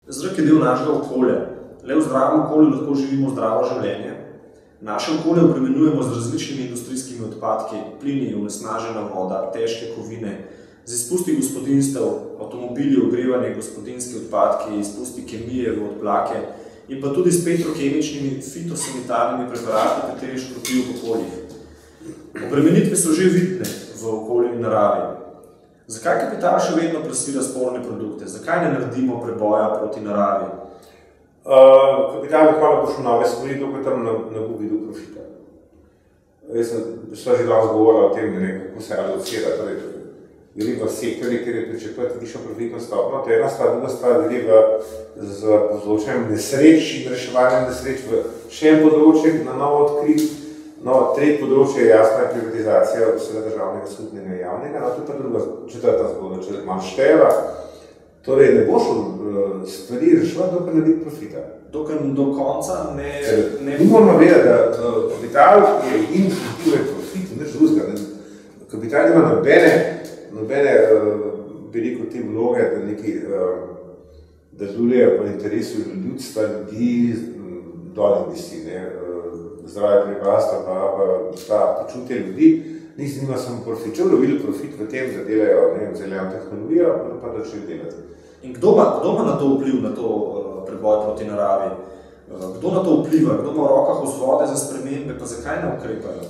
Zrak je del našega okolja. Le v zdravem okolju lahko živimo zdravo življenje. Naše okolje obremenjujemo z različnimi industrijskimi odpadki, plini, onesnažena voda, težke kovine, z izpusti gospodinjstev, avtomobili, ogrevanje, gospodinjski odpadki, izpusti kemije v odplake in pa tudi s petrokemičnimi fitosanitarnimi preparati, kateri škropijo v okoljih. Obremenitve so že vidne v okolju in naravi. Zakaj kapital še vedno plasira sporne produkte? Zakaj ne naredimo preboja proti naravi? Kapital nekako bo šel nove stvari, dokaj tam ne bo videl profita. Jaz sem že danes govoril o tem, kako se alocira. Gre v sektorje, kjer je pričakovati višjo profitno stopnjo, to je ena stvar, druga stvar gre z povzročanjem nesreč in reševanjem nesreč v še en področje, na novo odkrit. Tretje področje je jasna privatizacija vsega državnega, skupnega in javnega, to je pa druga, četrta zgodba, če manj števa. Torej, ne bo šel stvari reševati, dokaj ne vidi profita. Dokaj do konca ne... Mi moramo vedeti, da kapital je edini struktur profit, nič drugega. Kapital ima nobene veliko te vloge, da neki deluje v interesu ljudstva, ljudi, dol investi, zdravje prebivalstva, pa počutje ljudi. Nisem ima samo profit. Če bodo videli profit v tem, da delajo zeleno tehnologijo, pa da začeli delati. In kdo ima na to vpliv, na to preboj proti naravi? Kdo na to vpliva? Kdo ima v rokah vzvode za spremembe, pa zakaj ne ukrepajo?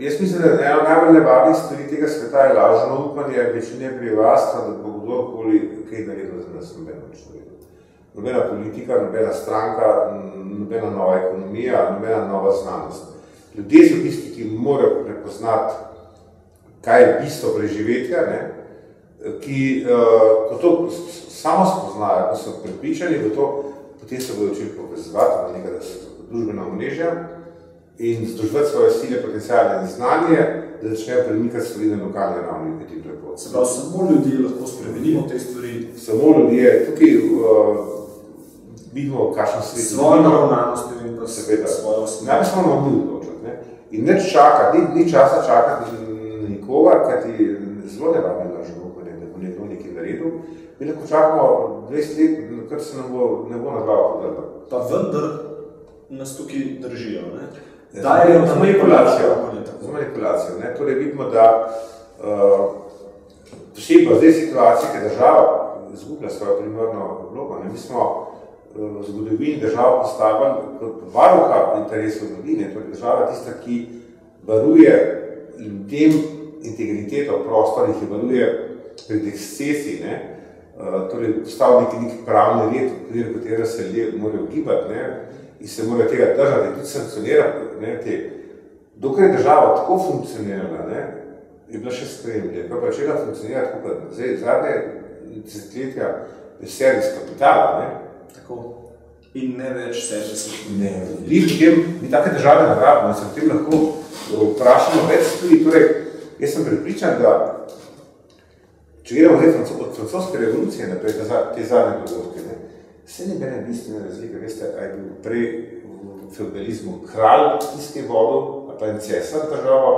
Jaz mislim, da ena najbolj nevarnih stvari tega sveta je lažno upanje večine prebivalstva, da bo kdorkoli kaj naredil za nas nobeno človeka. Nobena politika, nobena stranka, nobena nova ekonomija, nobena nova znanost. Ljudje so tisti, ki morajo prepoznati, kaj je bistvo preživetja, ki, ko to samo spoznajo, ko so prepričani v to, potem se bodo učili povezovati na nekaj družbena omrežja in združevati svoje sile, potenciale in znanje, da začnejo premikati stvari na lokalne ravni, kot jim lepo. Se pravi, samo ljudje lahko spremenimo te stvari? Samo ljudje, tukaj vidimo, kakšno svet. Svojo naravnanost in pa svojo osnovo. Najprej smo na odločiti. In neč čaka, ni časa čakati nikogar, kaj ti zelo nevarno lažno, da bo nekdo nekaj naredil. Mi lahko čakamo 20 let, kar se ne bo na glavo podrlo. Pa vendar nas tukaj držijo, ne? Z manipulacijo. Torej vidimo, da posebno zdaj situacija, ki država izgublja svojo primarno vlogo. Mi smo v zgodovini državo postavili kot varuha interesov ljudi, torej država tista, ki varuje ljudem integriteto prostor, jih varuje pred ekscesi, torej postavil neki pravni red, v katero se ljudje morajo gibati in se morajo tega držati in tudi sankcionirati. Dokaj je država tako funkcionirala, je bila še spremljiva, pa začela funkcionirati tako, kot zdaj zadnje desetletja je servis kapitala. Tako. In ne več servis. Mi take države nagrabimo, in se potem lahko vprašamo več stvari. Torej, jaz sem prepričan, da če gledamo od francoske revolucije naprej, te zadnje dogodke, se ne bene bistvene razlike, veste, a je bil prej v feudalizmu kralj tisti vodil, ali pa en cesar državo,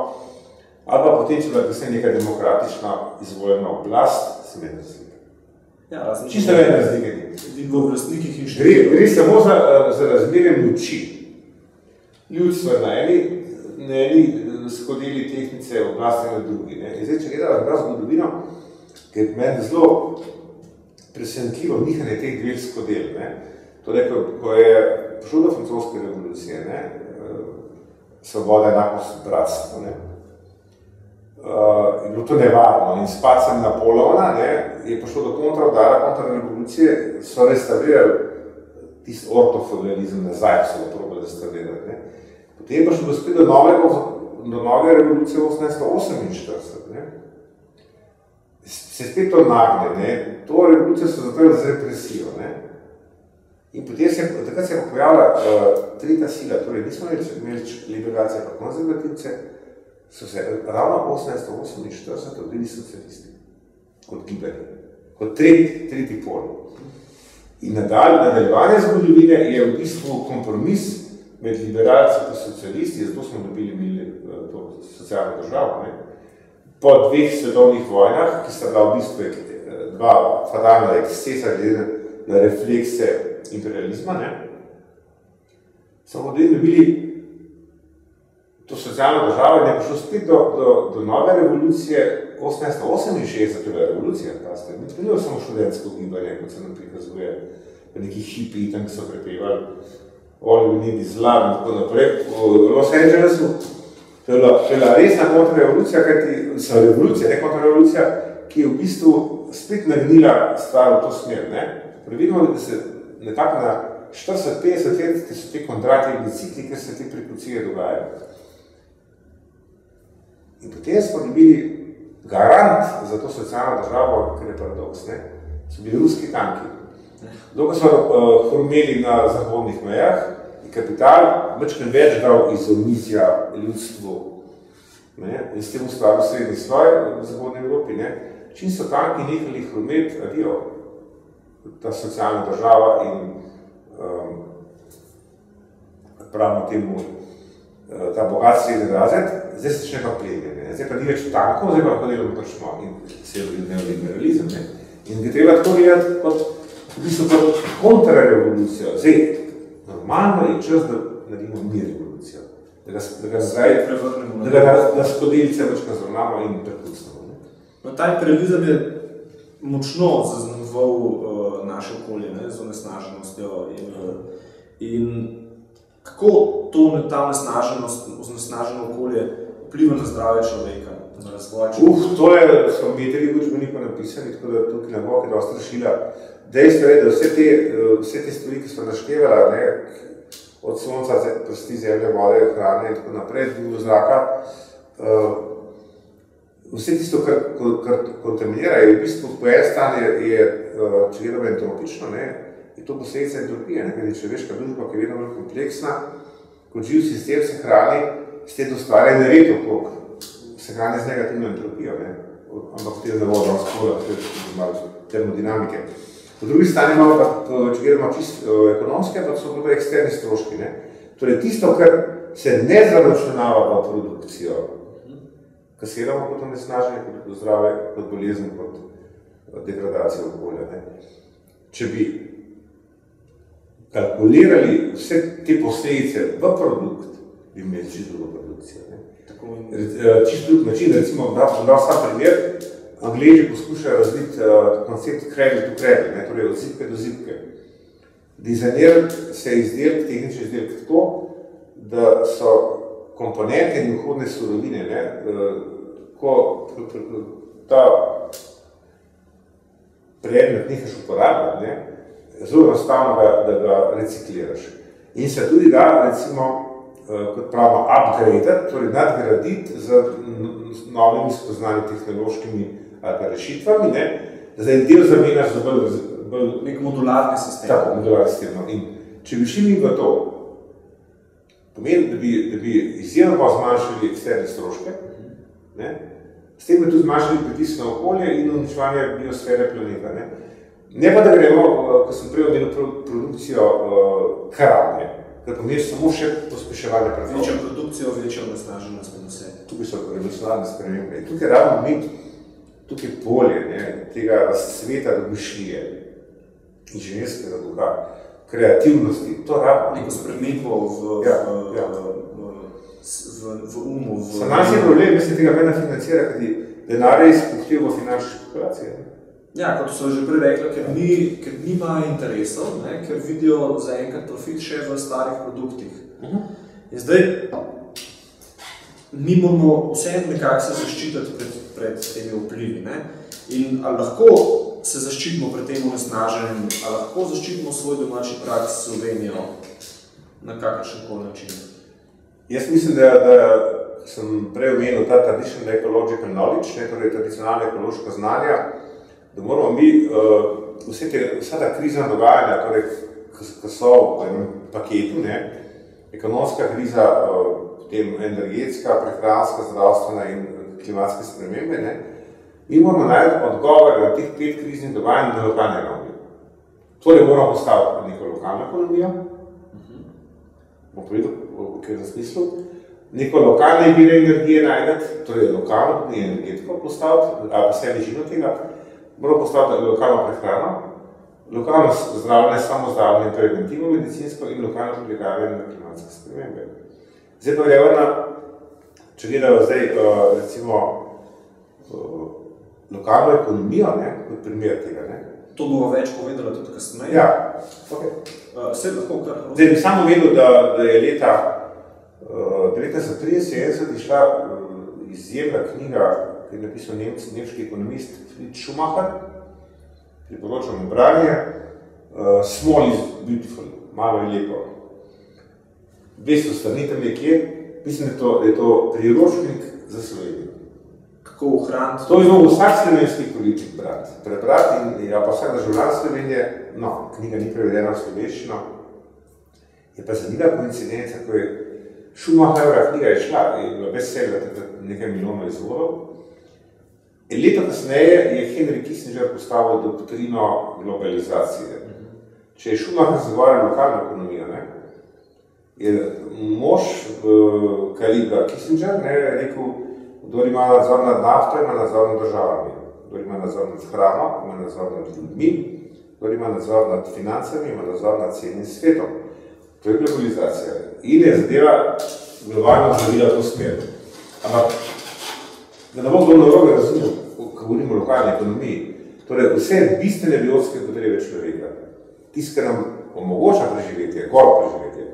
ali pa potem, če bila kasneje neka demokratična izvoljena oblast, se meni razlike. Čisto vedne razlike ni. In v oblastnikih inštitucijah. Gre samo za razmerje moči. Ljudstvo je na eni shodili tehnice oblasti na drugi. In zdaj, če gledamo prav zgodovino, ki je meni zelo presenetljivo nihanje teh dveh skodel. Torej, ko je prišlo do francoske revolucije, svoboda, enakost, bratstvo, je bilo to nevarno. In s padcem Napoleona je prišlo do kontraudara, kontrarevolucije, so restaurirali tisti ortofeudalizem nazaj, ko so ga probali restaurirati. Potem je prišlo spet do nove revolucije v 1848. Se spet to nagne. To revolucijo so zaprli z represijo. In potem takrat se je pojavila tretja sila, torej nismo imeli liberacije pa konzervativce, so se ravno 1848 odvili socialisti, kot gibanje, kot tretji pol. In nadaljevanje zgodovine je v bistvu kompromis med liberalci in socialisti, zato smo dobili to socialno državo. Po dveh svetovnih vojnah, ki sta bila v bistvu dva fatalna ekscesa glede na reflekse imperializma, ne, smo potem dobili to socialno državo in je prišlo spet do nove revolucije. 1868 je revolucija, to ni samo študentsko gibanje, kot se nam prikazuje, pa neki hipi tam, ki so prepevali All we need is love in tako naprej. V Los Angelesu to je bila resna kontrarevolucija, ne kontrarevolucija, ki je v bistvu spet nagnila stvar v to smer. Vidimo, da se nekako na 40-50 let so te kontrativni cikli, ker se te prekucije dogajajo. In potem smo dobili garant za to socialno državo, kar je paradoks, so bili ruski tanki. Dolgo so hrumeli na zahodnih mejah in kapital večkrat več dal iz omizja ljudstvu in s tem ustvaril srednji sloj v zahodni Evropi. Čim so tanki nehali hrumeti, adijo, ta socialna država in pravimo temu ta bogat srednji razred, zdaj se začne pa plenje. Zdaj pa ni več tankov, zdaj pa lahko delamo točno in se je neoliberalizem. In ga treba tako gledati kot v bistvu kot kontrarevolucijo. Zdaj, normalno je čas, da naredimo mi revolucijo. Da ga zdaj prevrnemo, da skodelice več nazornamo in prekucnemo. Ta imperializem je močno zaznamoval naše okolje z onesnaženostjo in kako ta onesnaženo okolje vpliva na zdravje človeka, na razvoj človeka? To smo metri v učbeniku napisali, tako da tukaj ne bo kaj dosti rešila. Dejstvo je, da vse te stvari, ki smo naštevala, od sonca, prsti, zemlje, vode, hrane in tako naprej, do zraka, vse tisto, kar kontaminira, je v bistvu po eni strani če gledamo entropično, je to posledica entropije, kajti človeška družba, ki je vedno bolj kompleksna, kot živ sistem se hrani, s tem ustvarja nered okrog, se hrani z negativno entropijo, ampak potem ne bo danes skola, termodinamike. Po drugi strani imamo pa, če gledamo čisto ekonomske, pa so pa eksterni stroški. Torej tisto, kar se ne zaračunava v produkcijo, kasiramo kot onesnaženje, kot zdrave, kot bolezen, kot degradacijo okolja. Če bi kalkulirali vse te posledice v produkt, bi imeli čisto drugo produkcijo. Čisto drug način, recimo, da sam primer, Angleži poskušajo razviti koncept cradle to cradle, torej od zibke do zibke. Dizajnirati se izdelek, tehnični izdelek tako, da so komponente in vhodne surovine, ko ta predmet nehaš uporabljati, zelo enostavno, da ga recikliraš. In se tudi da, recimo, kot pravimo, upgrade, torej nadgraditi z novimi spoznanji tehnološkimi rešitvami, da zdaj del zamenjaš za bolj nek modularni sistem. Tako, modularni sistem. In če bi šli v to, pomeni, da bi izjemno zmanjšali eksterne stroške, s tem bi tudi zmanjšali pritisk na okolje in uničevanje biosfere planeta. Ne pa da gremo, ko sem prej omenil produkcijo hrane, ker pomeni samo še pospeševanje prehrane. Večjo produkcijo, večjo onesnaženost in vse. Tukaj so revolucionarne spremembe. Tukaj ravno mi, tukaj polje tega sveta domišljije, inženirskega duha, kreativnosti, to ravno. Neko spremembo v umu. Za nas je problem, mislim, tega mena financira, kajti denar je izpuhtil v finančne špekulacije. Ja, kot so že prej rekla, ker nima interesov, ker vidijo zaenkrat profit še v starih produktih. In zdaj, mi moramo vseeno nekako se zaščititi pred temi vplivi. In ali lahko se zaščitimo pred tem onesnaženjem, ali lahko zaščitimo svoj domači prag s Slovenijo na kakršenkoli način? Jaz mislim, da sem prej omenil ta traditional ecological knowledge, torej tradicionalna ekološka znanja, da moramo mi vsa ta krizna dogajanja, torej, ki so v enem paketu, ekonomska kriza, potem energetska, prehranska, zdravstvena in klimatske spremembe, mi moramo najti odgovor na teh 5 kriznih dogajanj na lokalni ravni. Torej moramo postaviti neko lokalno ekonomijo, bomo povedal, v katerem smislu, neko lokalne vire energije najdeti, torej lokalno, ni energetiko postaviti, ali pa vse vežino tega, moramo postaviti lokalno prehrano, lokalno zdravljenje, samo zdravljenje preventivno medicinsko in lokalno prilagajanje na klimatske spremembe. Zdaj pa gremo če gledajo zdaj recimo lokalno ekonomijo, kot primer tega. To bomo več povedala tudi kasneje. Ja, okay. Vse lahko kar. Zdaj bi samo vedel, da je leta 1973 išla izjemna knjiga, ki je napisal nemški ekonomist Fritz Schumacher, priporočam branje, Small is beautiful, malo je lepo. 200 strani tam nekje, mislim, da je to priročnik za Slovenijo. Kako ohraniti? To bi moral vsak slovenski politik prebrati in pa vsak državljan Slovenije, knjiga ni prevedena v slovenščino, je pa zanimiva koincidenca, ko je Schumacherova knjiga je šla in bila bestseller nekaj milijonov izvodov. In leto kasneje je Henry Kissinger postavil doktrino globalizacije. Če je Schumacher zagovarjal lokalno ekonomijo, je mož kalibra Kissinger rekel, kdor ima nadzor nad nafto, ima nadzor nad državami, kdor ima nadzor nad hrano, ima nadzor nad ljudmi, kdor ima nadzor nad financami, ima nadzor nad celim svetom. To je globalizacija. In je zadeva globalno zavila to smer. Ampak, da ne bo kdo narobe razumel, ko govorimo o lokalni ekonomiji, torej vse bistvene biotske potrebe človeka, tisto, kar nam omogoča preživetje, gor preživetje,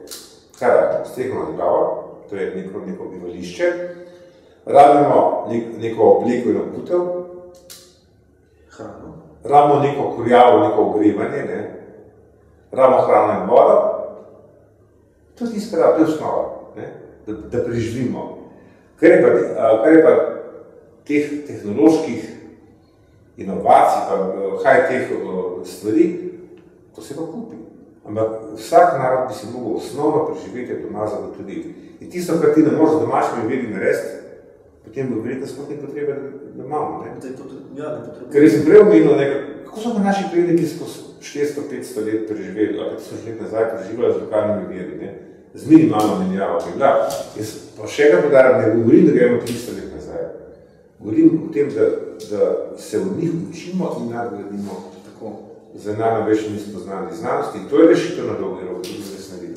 kar je streho nad glavo, to je neko bivališče, rabimo neko obleko in obutev, rabimo neko kurjavo, neko ogrevanje, rabimo hrano in vodo, to je tisto, kar je osnova, da preživimo. Kar je pa teh tehnoloških inovacij, pa high-tech stvari, to se pa kupi. Ampak vsak narod bi si mogel osnovno preživetje doma zagotoviti. In tisto, kar ti ne možeš z domačimi viri narediti, potem bo verjetno sploh ni potrebe, da imamo. Ker sem prej omenil, kako so pa naši predniki skozi 400-500 let preživeli, ali 1000 let nazaj preživeli z lokalnimi viri, z minimalno menjavo. Jaz pa še enkrat podarim, ne govorim, da gremo 300 let nazaj. Govorim o tem, da se od njih učimo in nadgradimo za najnovejšimi spoznanji znanosti. In to je rešitev na dolgi rok, tudi res ne vidim.